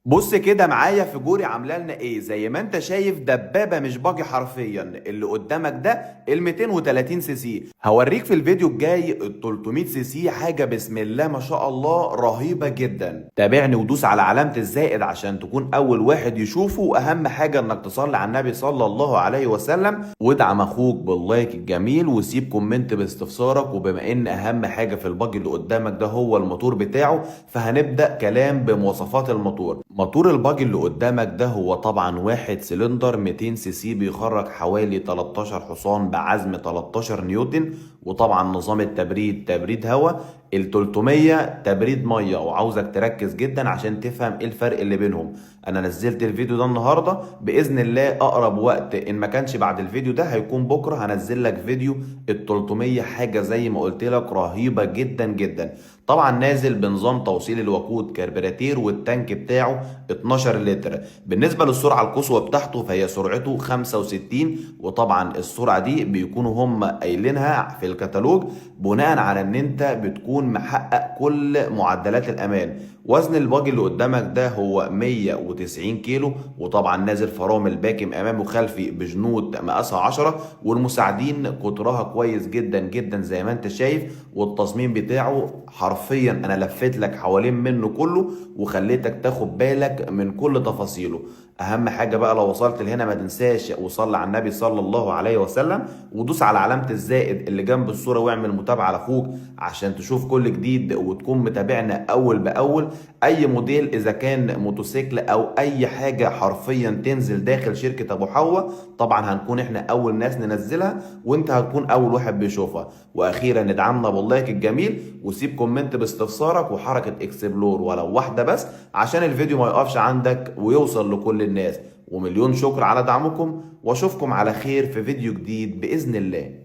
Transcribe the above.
بص كده معايا في جوري عامله لنا ايه. زي ما انت شايف دبابه مش باجي حرفيا. اللي قدامك ده ال 230 سي سي. هوريك في الفيديو الجاي ال 300 سي سي، حاجه بسم الله ما شاء الله رهيبه جدا. تابعني ودوس على علامه الزائد عشان تكون اول واحد يشوفه، واهم حاجه انك تصلي على النبي صلى الله عليه وسلم، وادعم اخوك باللايك الجميل، وسيب كومنت باستفسارك. وبما ان اهم حاجه في الباجي اللي قدامك ده هو الموتور بتاعه، فهنبدا كلام بمواصفات الموتور. موتور الباجي اللي قدامك ده هو طبعا واحد سلندر 200 سي سي، بيخرج حوالي 13 حصان بعزم 13 نيوتن. وطبعا نظام التبريد تبريد هواء، ال 300 تبريد ميه. وعاوزك تركز جدا عشان تفهم ايه الفرق اللي بينهم. انا نزلت الفيديو ده النهارده، باذن الله اقرب وقت ان ما كانش بعد الفيديو ده هيكون بكره هنزل لك فيديو ال 300. حاجه زي ما قلت لك رهيبه جدا جدا. طبعا نازل بنظام توصيل الوقود كربيراتير، والتانك بتاعه 12 لتر. بالنسبه للسرعه القصوى بتاعته فهي سرعته 65. وطبعا السرعه دي بيكونوا هم قايلينها في الكتالوج بناء على ان انت بتكون محقق كل معدلات الامان. وزن الباجي اللي قدامك ده هو 190 كيلو. وطبعا نازل فرامل باكم امامي وخلفي بجنود مقاسها 10، والمساعدين قطرها كويس جدا جدا زي ما انت شايف. والتصميم بتاعه حرفيا انا لفيت لك حوالين منه كله، وخليتك تاخد بالك من كل تفاصيله. اهم حاجه بقى لو وصلت لهنا ما تنساش وصلي على النبي صلى الله عليه وسلم، ودوس على علامه الزائد اللي جنب الصوره، واعمل متابعه لاخوك عشان تشوف كل جديد وتكون متابعنا اول باول. اي موديل اذا كان موتوسيكل او اي حاجه حرفيا تنزل داخل شركه ابو حوا، طبعا هنكون احنا اول ناس ننزلها، وانت هتكون اول واحد بيشوفها. واخيرا ادعمنا باللايك الجميل، وسيب كومنت باستفسارك وحركه اكسبلور ولو واحده بس، عشان الفيديو ما يقفش عندك ويوصل لكل الناس. ومليون شكر على دعمكم، واشوفكم على خير في فيديو جديد باذن الله.